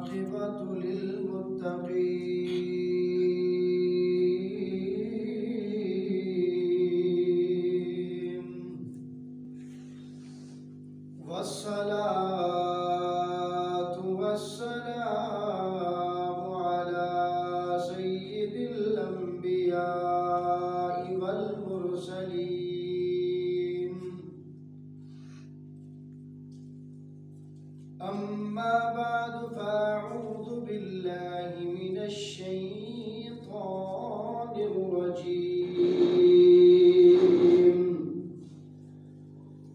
والعاقبة للمتقين والصلاة والسلام على سيد الأنبياء والمرسلين أما بعد فأعوذ بالله من الشيطان الرجيم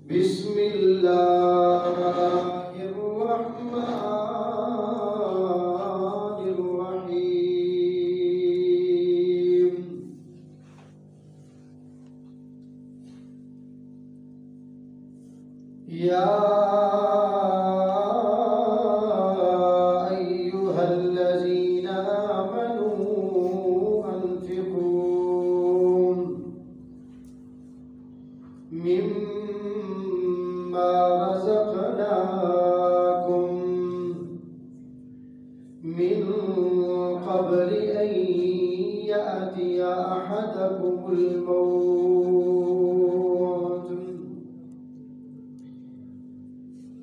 بسم الله الرحمن الرحيم يا أيها الذين آمنوا أنفقوا مما رزقناكم من قبل أن يأتي أحدكم الموت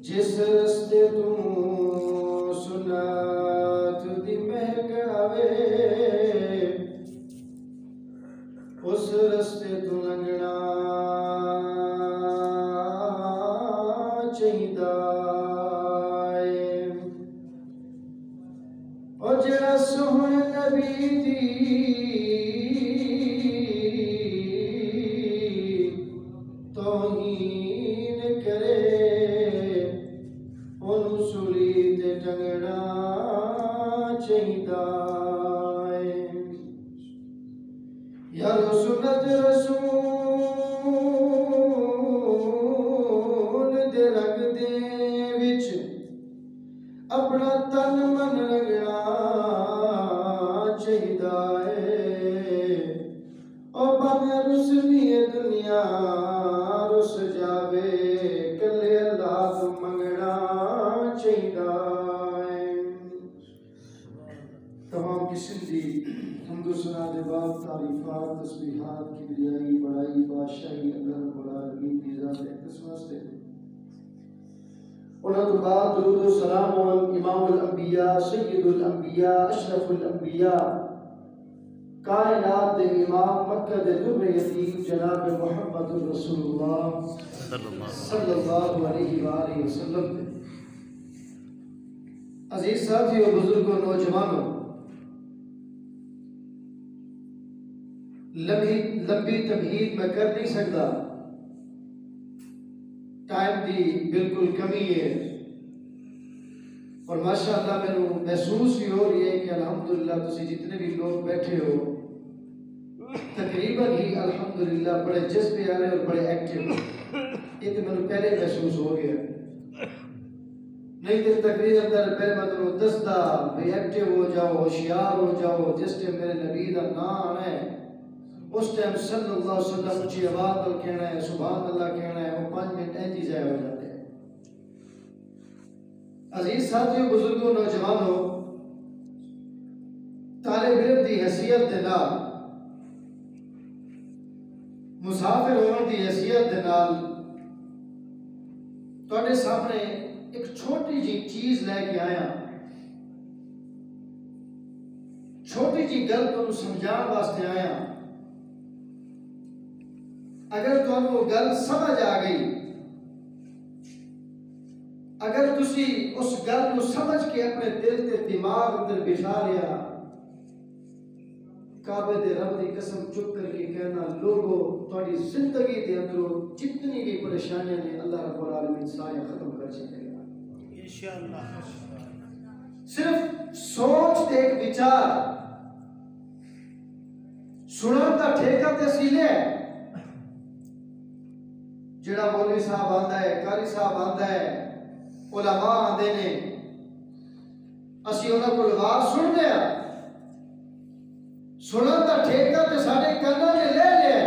جس رستے تو سنات دی مہک آوے اس رستے تو لنگنا چاہیدا ہے اور جڑا سہن نبی دی توہین کرے انہوں سولی تے ٹنگنا چاہیدا ہے یارو سنت رسول دے رنگ دے وچ اپنا تن من رنگنا چاہیدا ہے اور بھاویں رسنی دنیا رس جاوے کلے اللہ تو منگنا چاہیدا ہے تمام قسم دی حمد و ثنا دے بعد تعریفات تسبیحات کبریائی بڑائی بادشاہی اللہ رب العالمین کی ذات اقدس واسطے انہاں تو بعد درود و سلام امام الانبیاء سید الانبیاء اشرف الانبیاء کائنات دے امام مکہ دے در یتیم جناب محمد رسول اللہ صلی اللہ علیہ وآلہ وسلم دے عزیز ساتھیو بزرگوں نوجوانوں لمبی تمہید میں کر نہیں سکتا ٹائم دی بالکل کمی ہے اور ماشاءاللہ میں محسوس بھی ہو رہی ہے کہ الحمدللہ تسی جتنے بھی لوگ بیٹھے ہو تقریباً ہی الحمدللہ بڑے جذبے آ رہے اور بڑے ایکٹیو یہ تو میں پہلے محسوس ہو گیا نہیں تو تقریر اندر پہلے میں دستا بھی ایکٹیو ہو جاؤ ہوشیار ہو جاؤ جس ٹائم میرے نبی دا نام آنا ہے اس ٹائم صلی اللہ علیہ وسلم اونچی آواز پر کہنا ہے سبحان اللہ کہنا ہے وہ 5 منٹ ایسی ضائع ہو جاتے ہیں عزیز ساتھیوں بزرگوں نوجوانوں طالب علم دی حیثیت دے نال مسافر ہونے دی حیثیت دے نال تواڈے سامنے ایک چھوٹی جی چیز لے کے آیا چھوٹی جی گل تو سمجھان واسطے آیا اگر تمہیں وہ گل سمجھ آ گئی اگر تسی اس گل کو سمجھ کے اپنے دل تے دماغ اندر بٹھا لیا کعبے دے رب دی قسم چپ کر کے کہنا لوگو تھوڑی زندگی دے اندروں جتنی بھی پریشانیاں نے اللہ رب العالمین سارے ختم کر چھڑے گا انشاءاللہ صرف سوچ تے ایک وچار سنن دا ٹھیکہ تے سیلے جڑا مولوی صاحب آندا ہے قاری صاحب آندا ہے علماء آندے نے اسی انہاں کول واز سنتے ہیں سنن دا ٹھیکہ تے سارے کاناں نے لے لیا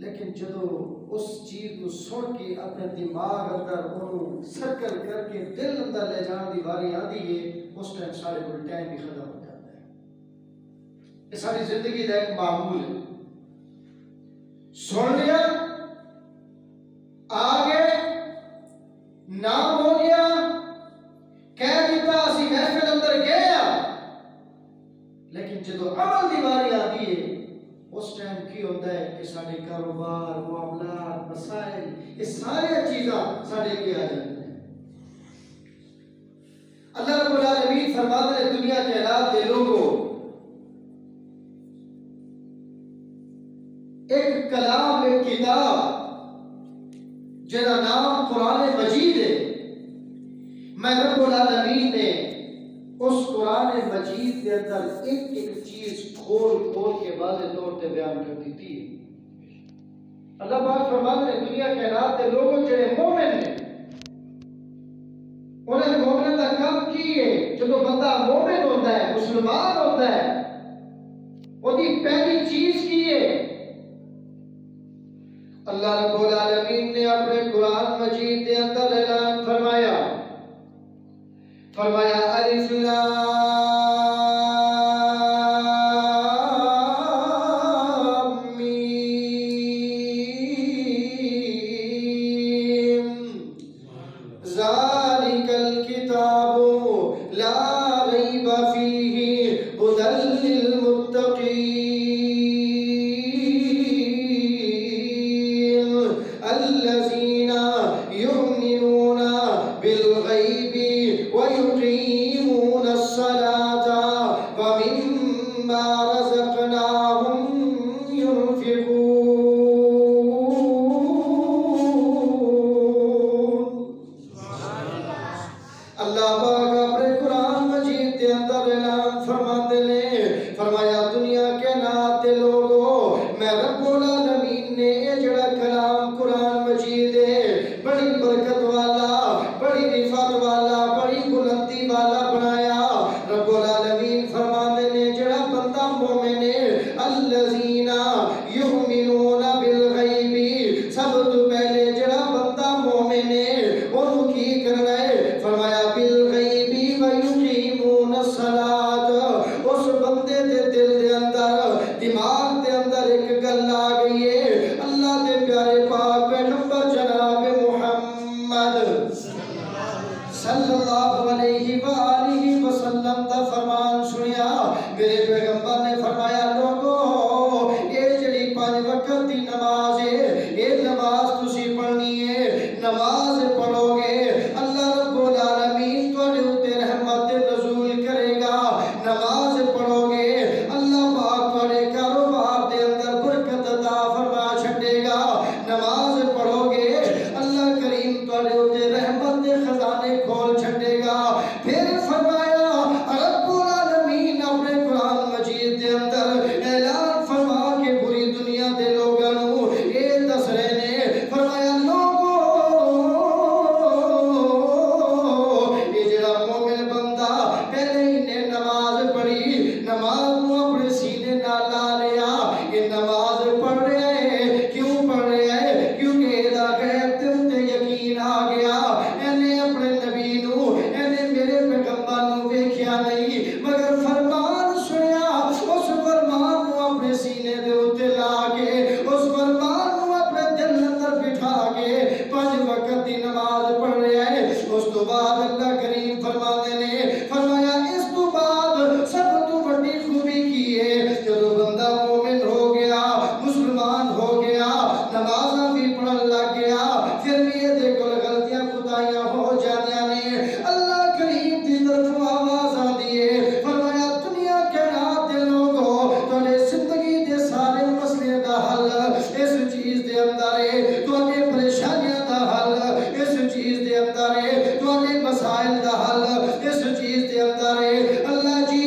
لیکن لیکن جدو اس چیز کو سن کے اپنے دماغ اندر انہوں سرکل کر کے دل اندر لے جان دی باری آتی ہے، اس ٹائم سارے کو ٹائم بھی ختم ہو جاتا ہے۔ یہ ساری زندگی کا ایک معمول ہے، سن لیا آگے نام ہو گیا، کہہ دیتا اسی محفل اندر گیا، لیکن جدو عمل دی باری آتی ہے اس ٹائم کی ہوتا ہے کہ سارے کاروبار، معاملات، مسائل، یہ سارے چیزاں سارے کے آ جاتے ہیں۔ اللہ رب العالمین فرماتے ہیں دنیا کے حالات دے لوگوں، ایک کلام، ایک کتاب جنہا نام قرآن مجید ہے، میں رب العالمین نے اس قرآن مجید کے اندر ایک ایک چیز کھول کھول کے واضح طور پہ بیان کر دیتی ہے۔ اللہ پاک فرماتے ہیں دنیا کے حالات کے لوگوں جڑے مومن ہیں، انہیں مومن کا کام کی ہے، جو بندہ مومن ہوتا ہے، مسلمان ہوتا ہے، وہ دی پہلی چیز کی ہے اللہ رب العالمین نے اپنے قرآن مجید کے اندر اعلان فرمایا الف لام ذالک الکتاب لا ریب فیہ ھدی للمتقین الذین یؤمنون بالغیب ویقیمون الصلاة ومما رزقناہم ينفقون۔ اللہ پاک اپنے قرآن مجید کے اندر اعلان فرماتے نے فرمایا دنیا کے ناتے لوگوں، میں رب العالمین نے یہ جڑا کلام قرآن مجید ہے بڑی برکت والا، بڑی رفعت والا، بڑی بلندی والا بنایا۔ رب العالمین فرماتے نے جڑا بندہ مومن ہے الذین یؤمنون بالغیب، سب تو پہلے جڑا بندہ مومن ہے انہوں کی کرنا ہے فرمایا بالغیب ویقیمون الصلاۃ، اس بندے دے دل دے اندر، دماغ دے اندر ایک گل آ گئی ہے، اللہ دے پیارے پاک پیغمبر جناب محمد صلی اللہ علیہ وآلہ وسلم دا فرمان سنیا۔ میرے پیغمبر نے فرمایا لوگوں یہ جڑی 5 وقت دی نماز ہے، یہ نماز تسی پڑھنی ہے، نماز پڑھو گے اللہ رب العالمین تواڈے اوتے رحمت نزول کرے گا، نماز پڑھو گے اللہ پاک تواڈے کاروبار دے اندر برکت عطا فرما چھڈے گا، نماز پڑھو گے اللہ کریم تواڈے اوتے رحمت دے خزانے کھول چھڈے گا۔ پھر فرمایا رب العالمین اپنے قرآن مجید دے اندر اعلان فرما کے پوری دنیا دے لوگاں نوں اے دس رہے نے فرمایا لوگوں یہ جڑا مومن بندہ پہلے ہی نے نماز پڑھی، نماز نوں اپنے سینے نال لا لیا، یہ نماز پڑھ رہا ہے، کیوں پڑھ رہا ہے؟ کیونکہ ایدا غیب تے اوتے یقین آ گیا، اینے اپنے نبی نوں، اینے میرے پیغمبر نوں ویکھیا نہیں مگر فرمان سنیا، اس فرمان نوں اپنے سینے دے اوتے لا کے، اس فرمان نوں اپنے دل اندر بٹھا کے 5 وقت دی نماز پڑھ رہا ہے۔ اس تو بعد اللہ کریم فرماتے نے فرمایا اس تو بعد سب تو بڑی خوبی کی ہے جب بندہ مومن ہو گیا، مسلمان ہو گیا، نمازاں بھی پڑھن لگ گیا، پھر بھی یہ دیکھو غلطیاں خدایاں ہو جاندیاں نے، اللہ کریم دی طرف آواز آندی ہے فرمایا دنیا کے رات دے لوگوں تواڈے زندگی دے سارے مسئلے دا حل اس چیز دے اندر ہے، تواڈے پریشانیاں دا حل اس چیز دے اندر ہے، تواڈے مسائل دا حل اس چیز دے اندر ہے۔ اللہ جی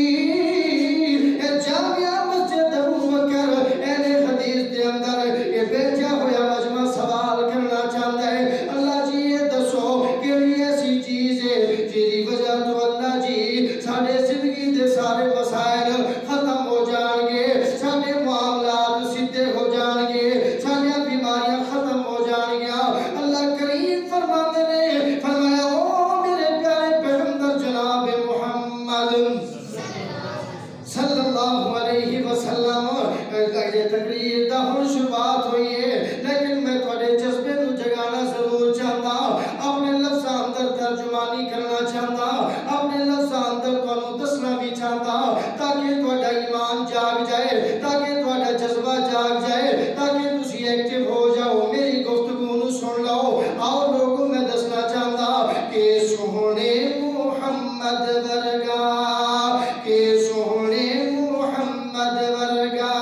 اے جامعہ مسجد ابوبکر اہل حدیث دے اندر یہ بیٹھا ہوا مجمع سوال کرنا چاہتا ہے، اللہ جی یہ دسو کیڑی ایسی چیز ہے جیدی وجہ تو اللہ جی ساڈے زندگی دے سارے مسائل ختم ہو جان گے، ساڈے معاملات سیدھے ہو جان گے، ساڈیاں بیماریاں چاہتا اپنے لفظاں اندر تانوں دسنا بھی چاہتا تاکہ تہاڈا ایمان جاگ جائے تاکہ تہاڈا جذبہ جاگ جائے تاکہ تسی ایکٹیو ہو جاؤ میری گفتگو نو سن لو آؤ لوگوں میں دسنا چاہتا کہ سونے محمد ورگا کہ سونے محمد ورگا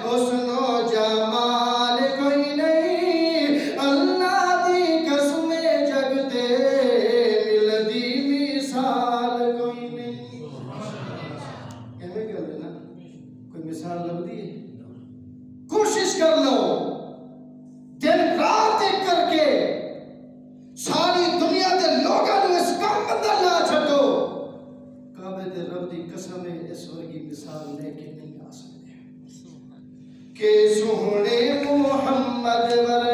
حسن و جمال کوئی نہیں اللہ دی قسم جگ تے ملدی مثال کوئی نہیں ایویں گل ہے نا کوئی مثال لبدی ہے کوشش کر لو دن رات ایک کر کے ساری دنیا دے لوگاں نوں اس کام اندر لا چھڈو کعبے دے رب دی قسم ہے اس ورگی مثال لے کے نہیں آ سکتے کہ سونے محمد ور